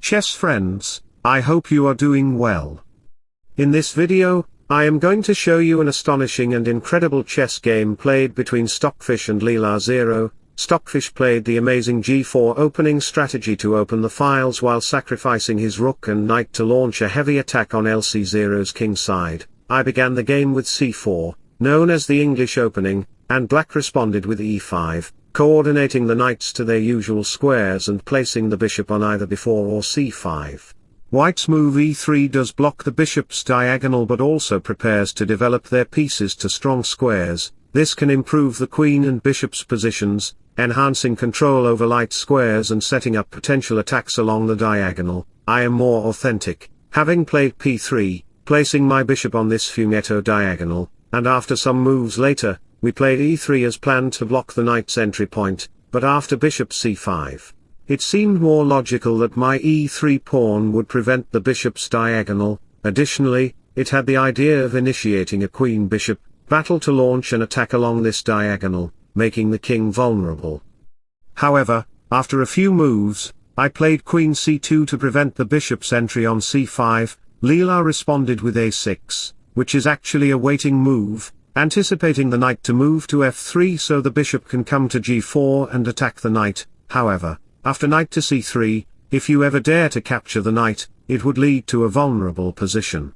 Chess friends, I hope you are doing well. In this video, I am going to show you an astonishing and incredible chess game played between Stockfish and Lc0. Stockfish played the amazing g4 opening strategy to open the files while sacrificing his rook and knight to launch a heavy attack on Lc0's Kingside. I began the game with c4, known as the English opening, and black responded with e5, coordinating the knights to their usual squares and placing the bishop on either before or c5. White's move e3 does block the bishop's diagonal but also prepares to develop their pieces to strong squares. This can improve the queen and bishop's positions, enhancing control over light squares and setting up potential attacks along the diagonal. I am more authentic, having played p3, placing my bishop on this fumetto diagonal, and after some moves later, we played e3 as planned to block the knight's entry point, but after bishop c5, it seemed more logical that my e3 pawn would prevent the bishop's diagonal. Additionally, it had the idea of initiating a queen-bishop battle to launch an attack along this diagonal, making the king vulnerable. However, after a few moves, I played queen c2 to prevent the bishop's entry on c5. Lila responded with a6, which is actually a waiting move, anticipating the knight to move to f3 so the bishop can come to g4 and attack the knight. However, after knight to c3, if you ever dare to capture the knight, it would lead to a vulnerable position.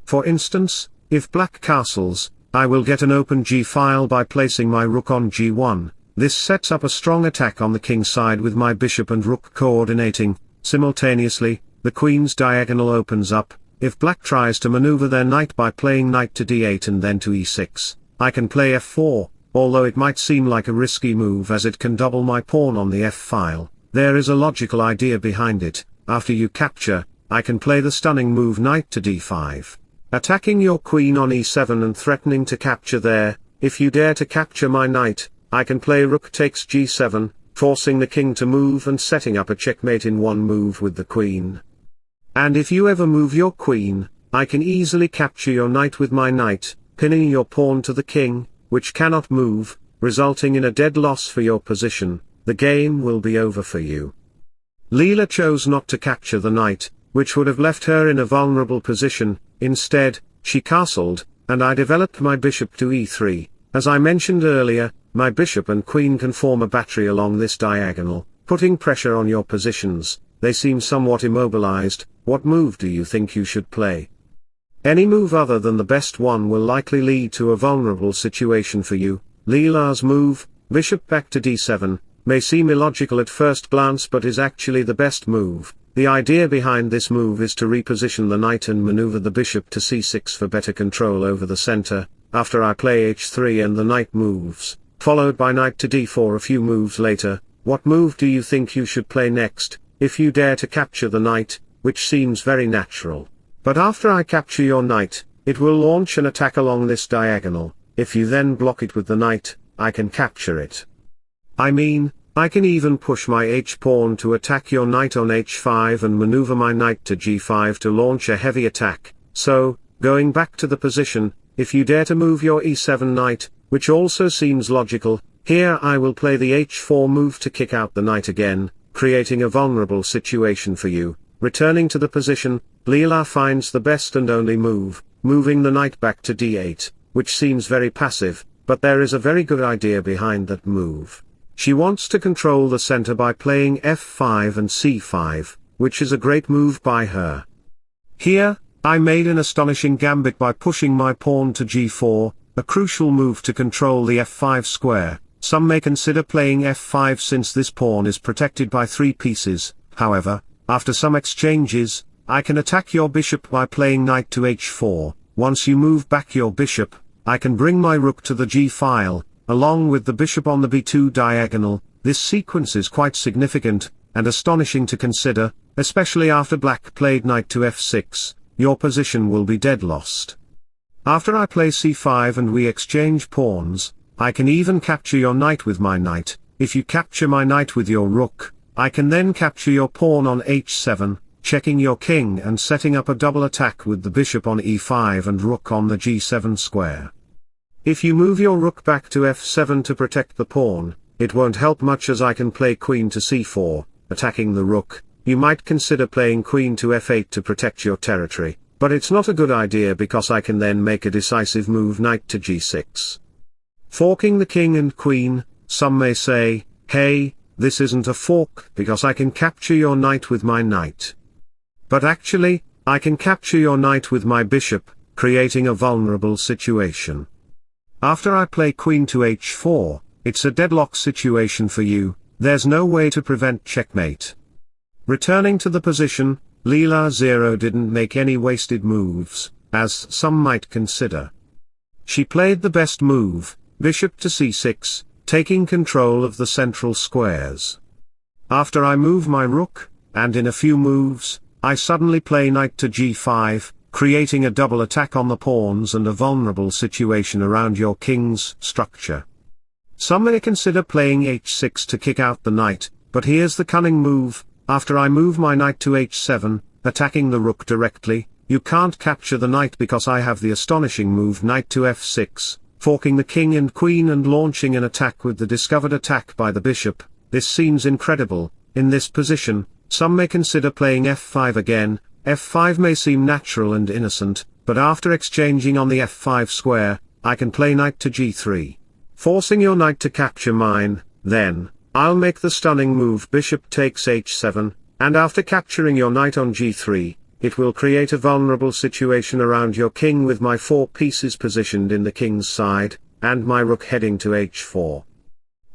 For instance, if black castles, I will get an open g-file by placing my rook on g1. This sets up a strong attack on the king side with my bishop and rook coordinating. Simultaneously, the queen's diagonal opens up. If black tries to maneuver their knight by playing knight to d8 and then to e6, I can play f4, although it might seem like a risky move as it can double my pawn on the f-file. There is a logical idea behind it. After you capture, I can play the stunning move knight to d5. Attacking your queen on e7 and threatening to capture there. If you dare to capture my knight, I can play rook takes g7, forcing the king to move and setting up a checkmate in one move with the queen. And if you ever move your queen, I can easily capture your knight with my knight, pinning your pawn to the king, which cannot move, resulting in a dead loss for your position. The game will be over for you. Lila chose not to capture the knight, which would have left her in a vulnerable position. Instead, she castled, and I developed my bishop to e3. As I mentioned earlier, my bishop and queen can form a battery along this diagonal, putting pressure on your positions. They seem somewhat immobilized. What move do you think you should play? Any move other than the best one will likely lead to a vulnerable situation for you. Lila's move, bishop back to d7, may seem illogical at first glance but is actually the best move. The idea behind this move is to reposition the knight and maneuver the bishop to c6 for better control over the center. After I play h3 and the knight moves, followed by knight to d4 a few moves later, what move do you think you should play next? If you dare to capture the knight, which seems very natural. But after I capture your knight, it will launch an attack along this diagonal. If you then block it with the knight, I can capture it. I mean, I can even push my h-pawn to attack your knight on h5 and maneuver my knight to g5 to launch a heavy attack. So, going back to the position, if you dare to move your e7 knight, which also seems logical, here I will play the h4 move to kick out the knight again, creating a vulnerable situation for you. Returning to the position, Lila finds the best and only move, moving the knight back to d8, which seems very passive, but there is a very good idea behind that move. She wants to control the center by playing f5 and c5, which is a great move by her. Here, I made an astonishing gambit by pushing my pawn to g4, a crucial move to control the f5 square. Some may consider playing f5 since this pawn is protected by 3 pieces. However, after some exchanges, I can attack your bishop by playing knight to h4. Once you move back your bishop, I can bring my rook to the g-file, along with the bishop on the b2 diagonal. This sequence is quite significant, and astonishing to consider, especially after black played knight to f6, your position will be dead lost. After I play c5 and we exchange pawns, I can even capture your knight with my knight. If you capture my knight with your rook, I can then capture your pawn on h7, checking your king and setting up a double attack with the bishop on e5 and rook on the g7 square. If you move your rook back to f7 to protect the pawn, it won't help much as I can play queen to c4, attacking the rook. you might consider playing queen to f8 to protect your territory, but it's not a good idea because I can then make a decisive move knight to g6. Forking the king and queen, some may say, hey, this isn't a fork because I can capture your knight with my knight. But actually, I can capture your knight with my bishop, creating a vulnerable situation. After I play queen to h4, it's a deadlock situation for you, there's no way to prevent checkmate. Returning to the position, Lc0 didn't make any wasted moves, as some might consider. She played the best move, bishop to c6, taking control of the central squares. After I move my rook, and in a few moves, I suddenly play knight to g5, creating a double attack on the pawns and a vulnerable situation around your king's structure. Some may consider playing h6 to kick out the knight, but here's the cunning move, after I move my knight to h7, attacking the rook directly, you can't capture the knight because I have the astonishing move knight to f6, forking the king and queen and launching an attack with the discovered attack by the bishop. This seems incredible. In this position, some may consider playing f5 again. f5 may seem natural and innocent, but after exchanging on the f5 square, I can play knight to g3. Forcing your knight to capture mine, then, I'll make the stunning move bishop takes h7, and after capturing your knight on g3, it will create a vulnerable situation around your king with my 4 pieces positioned in the king's side, and my rook heading to h4.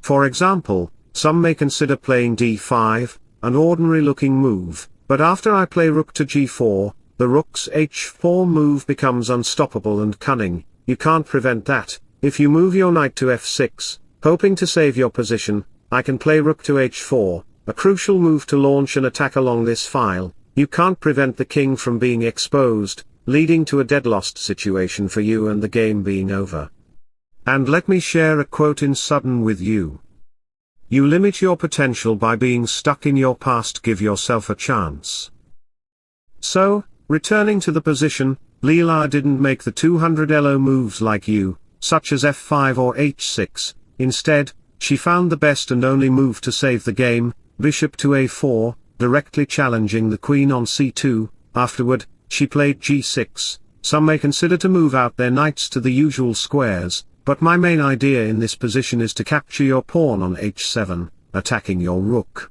For example, some may consider playing d5, an ordinary looking move, but after I play rook to g4, the rook's h4 move becomes unstoppable and cunning. You can't prevent that. If you move your knight to f6, hoping to save your position, I can play rook to h4, a crucial move to launch an attack along this file. You can't prevent the king from being exposed, leading to a dead-lost situation for you and the game being over. And let me share a quote in sudden with you. You limit your potential by being stuck in your past. Give yourself a chance. So, returning to the position, Lc0 didn't make the 200 elo moves like you, such as f5 or h6, instead, she found the best and only move to save the game, bishop to a4, directly challenging the queen on c2, afterward, she played g6, some may consider to move out their knights to the usual squares, but my main idea in this position is to capture your pawn on h7, attacking your rook.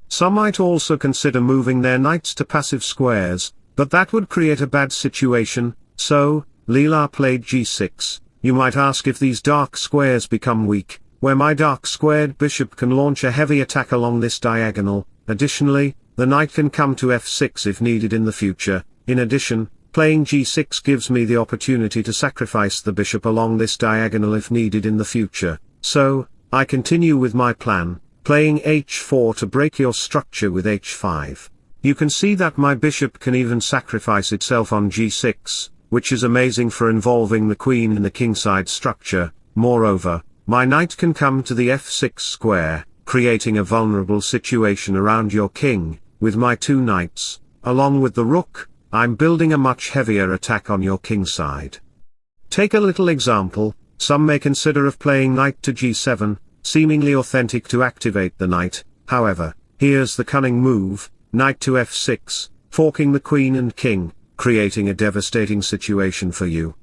Some might also consider moving their knights to passive squares, but that would create a bad situation, so, Lc0 played g6. You might ask if these dark squares become weak, where my dark squared bishop can launch a heavy attack along this diagonal. Additionally, the knight can come to f6 if needed in the future. In addition, playing g6 gives me the opportunity to sacrifice the bishop along this diagonal if needed in the future. So, I continue with my plan, playing h4 to break your structure with h5. You can see that my bishop can even sacrifice itself on g6, which is amazing for involving the queen in the kingside structure. Moreover, my knight can come to the f6 square, creating a vulnerable situation around your king. With my 2 knights, along with the rook, I'm building a much heavier attack on your kingside. Take a little example. Some may consider of playing knight to g7, seemingly authentic to activate the knight. However, here's the cunning move, knight to f6, forking the queen and king, creating a devastating situation for you.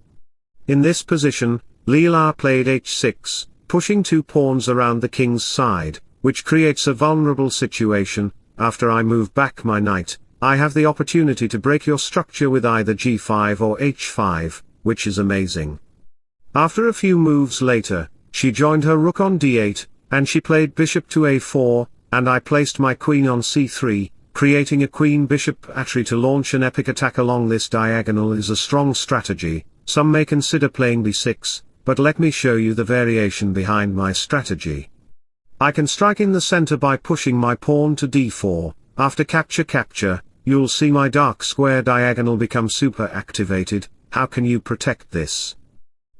In this position, Lc0 played h6, pushing 2 pawns around the king's side, which creates a vulnerable situation. After I move back my knight, I have the opportunity to break your structure with either g5 or h5, which is amazing. After a few moves later, she joined her rook on d8, and she played bishop to a4, and I placed my queen on c3, creating a queen-bishop attree to launch an epic attack along this diagonal is a strong strategy. Some may consider playing b6, but let me show you the variation behind my strategy. I can strike in the center by pushing my pawn to d4, after capture, you'll see my dark square diagonal become super activated. How can you protect this?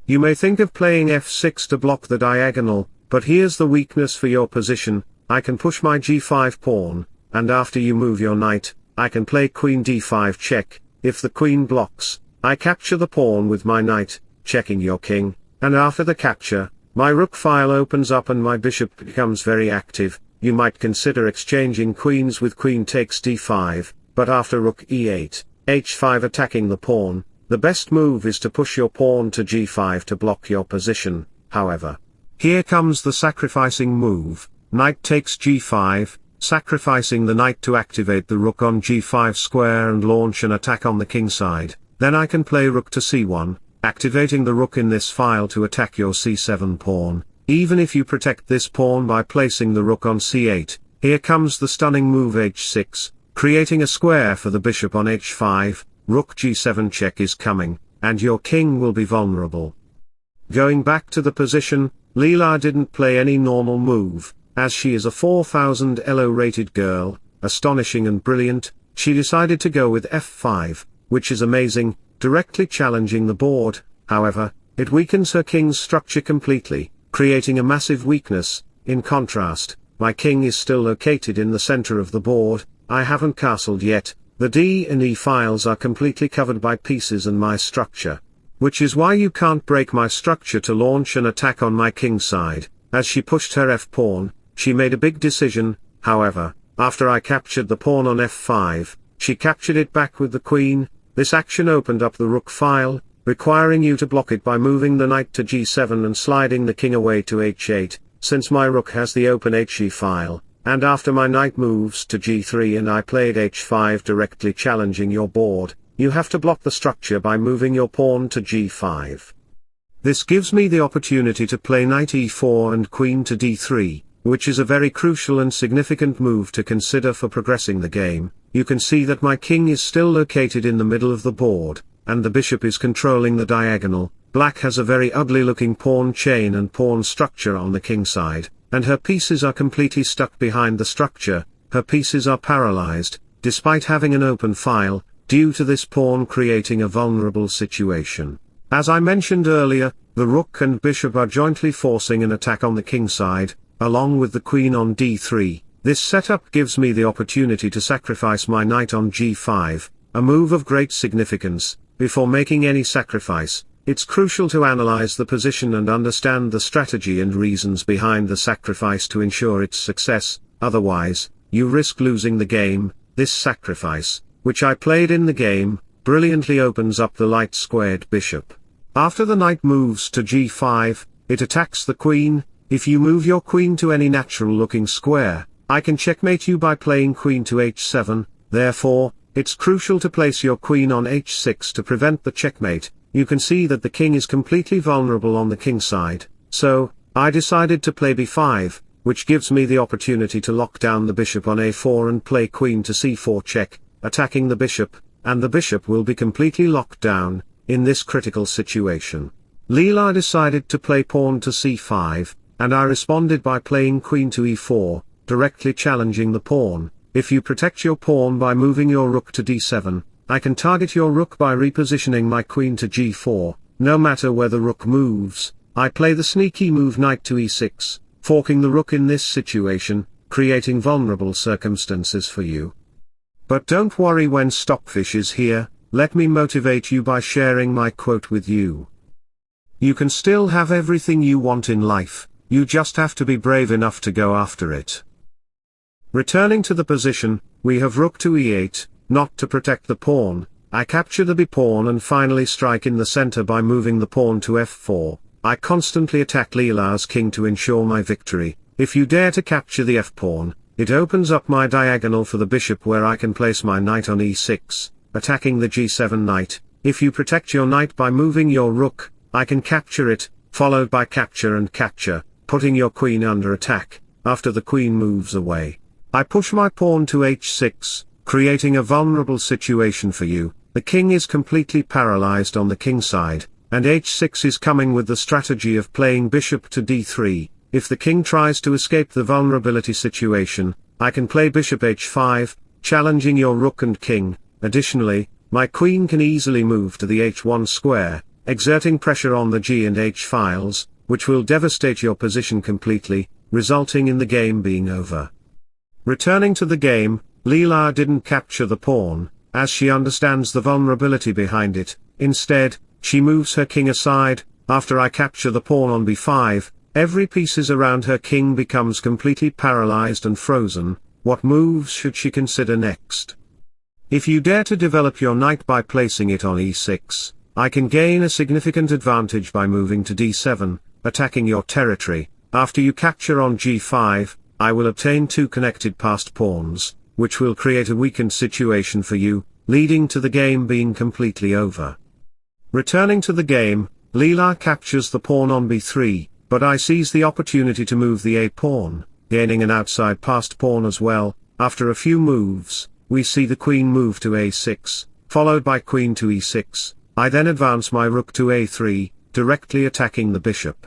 You may think of playing f6 to block the diagonal, but here's the weakness for your position. I can push my g5 pawn, and after you move your knight, I can play queen d5 check. If the queen blocks, I capture the pawn with my knight, checking your king, and after the capture, my rook file opens up and my bishop becomes very active. you might consider exchanging queens with queen takes d5, but after rook e8, h5 attacking the pawn, the best move is to push your pawn to g5 to block your position. However, here comes the sacrificing move, knight takes g5, sacrificing the knight to activate the rook on g5 square and launch an attack on the kingside. Then I can play rook to c1, activating the rook in this file to attack your c7 pawn. Even if you protect this pawn by placing the rook on c8, here comes the stunning move h6, creating a square for the bishop on h5, rook g7 check is coming, and your king will be vulnerable. Going back to the position, Leela didn't play any normal move, as she is a 4000 Elo rated girl, astonishing and brilliant. She decided to go with f5, which is amazing, directly challenging the board. However, it weakens her king's structure completely, creating a massive weakness. In contrast, my king is still located in the center of the board. I haven't castled yet, the D and E files are completely covered by pieces and my structure. Which is why you can't break my structure to launch an attack on my king's side. As she pushed her f-pawn, she made a big decision. However, after I captured the pawn on f5, she captured it back with the queen. This action opened up the rook file, requiring you to block it by moving the knight to g7 and sliding the king away to h8, since my rook has the open he file, and after my knight moves to g3 and I played h5 directly challenging your board, you have to block the structure by moving your pawn to g5. This gives me the opportunity to play knight e4 and queen to d3, which is a very crucial and significant move to consider for progressing the game. You can see that my king is still located in the middle of the board, and the bishop is controlling the diagonal. Black has a very ugly looking pawn chain and pawn structure on the king side, and her pieces are completely stuck behind the structure. Her pieces are paralyzed, despite having an open file, due to this pawn creating a vulnerable situation. As I mentioned earlier, the rook and bishop are jointly forcing an attack on the king side, along with the queen on d3. This setup gives me the opportunity to sacrifice my knight on g5, a move of great significance. Before making any sacrifice, it's crucial to analyze the position and understand the strategy and reasons behind the sacrifice to ensure its success. Otherwise, you risk losing the game. This sacrifice, which I played in the game, brilliantly opens up the light squared bishop. After the knight moves to g5, it attacks the queen. If you move your queen to any natural looking square, I can checkmate you by playing queen to h7. Therefore, it's crucial to place your queen on h6 to prevent the checkmate. You can see that the king is completely vulnerable on the king side, so I decided to play b5, which gives me the opportunity to lock down the bishop on a4 and play queen to c4 check, attacking the bishop, and the bishop will be completely locked down. In this critical situation, Leela decided to play pawn to c5, and I responded by playing queen to e4, directly challenging the pawn. If you protect your pawn by moving your rook to d7, I can target your rook by repositioning my queen to g4. No matter where the rook moves, I play the sneaky move knight to e6, forking the rook in this situation, creating vulnerable circumstances for you. But don't worry, when Stockfish is here, let me motivate you by sharing my quote with you. You can still have everything you want in life, you just have to be brave enough to go after it. Returning to the position, we have rook to e8, not to protect the pawn. I capture the b-pawn and finally strike in the center by moving the pawn to f4. I constantly attack Leela's king to ensure my victory. If you dare to capture the f-pawn, it opens up my diagonal for the bishop where I can place my knight on e6, attacking the g7 knight. If you protect your knight by moving your rook, I can capture it, followed by capture and capture, putting your queen under attack. After the queen moves away, I push my pawn to h6, creating a vulnerable situation for you. The king is completely paralyzed on the king side, and h6 is coming with the strategy of playing bishop to d3. If the king tries to escape the vulnerability situation, I can play bishop h5, challenging your rook and king. Additionally, my queen can easily move to the h1 square, exerting pressure on the g and h files, which will devastate your position completely, resulting in the game being over. Returning to the game, Leela didn't capture the pawn, as she understands the vulnerability behind it. Instead, she moves her king aside. After I capture the pawn on b5, Every piece around her king becomes completely paralyzed and frozen. What moves should she consider next? If you dare to develop your knight by placing it on e6, I can gain a significant advantage by moving to d7, attacking your territory. After you capture on g5, I will obtain 2 connected passed pawns, which will create a weakened situation for you, leading to the game being completely over. Returning to the game, Leela captures the pawn on b3, but I seize the opportunity to move the a-pawn, gaining an outside passed pawn as well. After a few moves, we see the queen move to a6, followed by queen to e6. I then advance my rook to a3, directly attacking the bishop.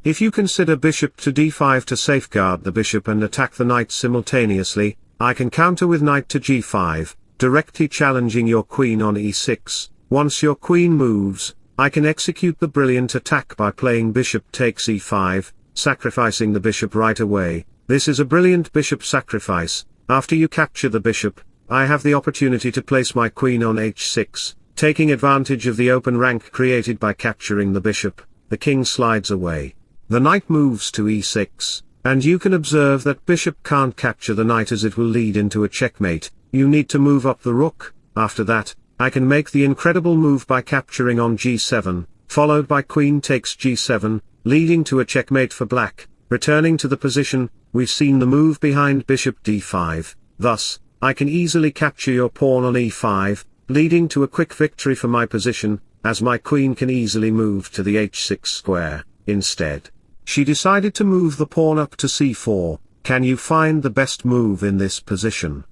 If you consider bishop to d5 to safeguard the bishop and attack the knight simultaneously, I can counter with knight to g5, directly challenging your queen on e6. Once your queen moves, I can execute the brilliant attack by playing bishop takes e5, sacrificing the bishop right away. This is a brilliant bishop sacrifice. After you capture the bishop, I have the opportunity to place my queen on h6, taking advantage of the open rank created by capturing the bishop. The king slides away. The knight moves to e6, and you can observe that bishop can't capture the knight as it will lead into a checkmate. You need to move up the rook. After that, I can make the incredible move by capturing on g7, followed by queen takes g7, leading to a checkmate for black. Returning to the position, we've seen the move behind bishop d5, thus, I can easily capture your pawn on e5, leading to a quick victory for my position, as my queen can easily move to the h6 square. Instead, she decided to move the pawn up to c4. Can you find the best move in this position?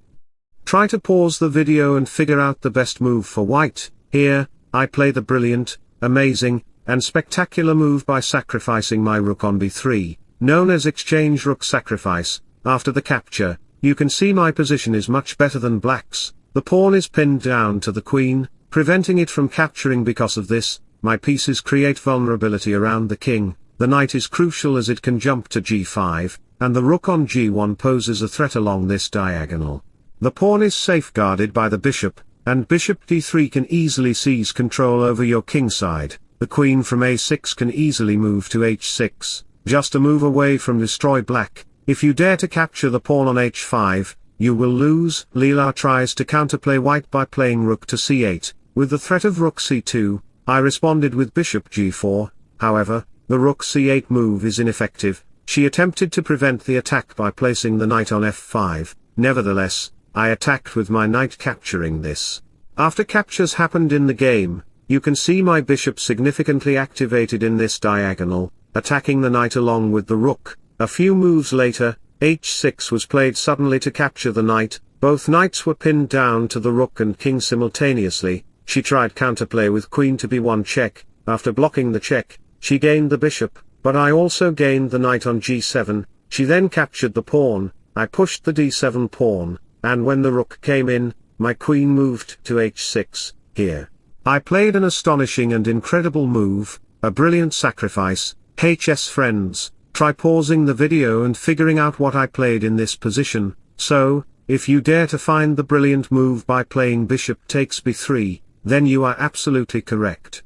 Try to pause the video and figure out the best move for white. Here, I play the brilliant, amazing, and spectacular move by sacrificing my rook on b3, known as exchange rook sacrifice. After the capture, you can see my position is much better than black's. The pawn is pinned down to the queen, preventing it from capturing. Because of this, my pieces create vulnerability around the king. The knight is crucial as it can jump to g5, and the rook on g1 poses a threat along this diagonal. The pawn is safeguarded by the bishop, and bishop d3 can easily seize control over your kingside. The queen from a6 can easily move to h6, just a move away from destroy black. If you dare to capture the pawn on h5, you will lose. Leela tries to counterplay white by playing rook to c8, with the threat of rook c2. I responded with bishop g4, however, the rook c8 move is ineffective. She attempted to prevent the attack by placing the knight on f5, nevertheless, I attacked with my knight capturing this. After captures happened in the game, you can see my bishop significantly activated in this diagonal, attacking the knight along with the rook. A few moves later, h6 was played suddenly to capture the knight. Both knights were pinned down to the rook and king simultaneously. She tried counterplay with queen to b1 check. After blocking the check, she gained the bishop, but I also gained the knight on g7. She then captured the pawn. I pushed the d7 pawn, and when the rook came in, my queen moved to h6. Here, I played an astonishing and incredible move, a brilliant sacrifice. HS friends, try pausing the video and figuring out what I played in this position. So, if you dare to find the brilliant move by playing bishop takes b3, then you are absolutely correct.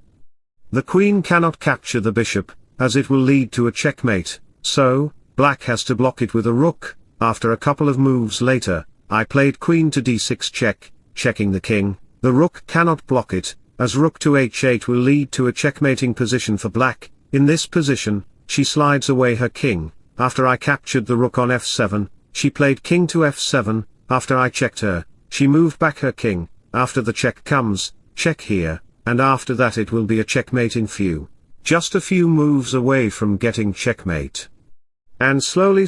The queen cannot capture the bishop, as it will lead to a checkmate, so, black has to block it with a rook. After a couple of moves later, I played queen to d6 check, checking the king. The rook cannot block it, as rook to h8 will lead to a checkmating position for black. In this position, she slides away her king. After I captured the rook on f7, she played king to f7. After I checked her, she moved back her king. After the check comes, check here, and after that it will be a checkmate in few. Just a few moves away from getting checkmate. And slowly,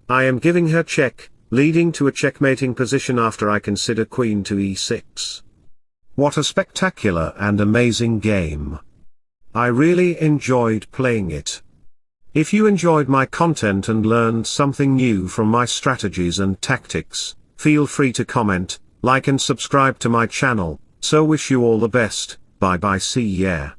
I am giving her check, leading to a checkmating position after I consider queen to e6. What a spectacular and amazing game. I really enjoyed playing it. If you enjoyed my content and learned something new from my strategies and tactics, feel free to comment, like and subscribe to my channel. So wish you all the best. Bye bye, see ya.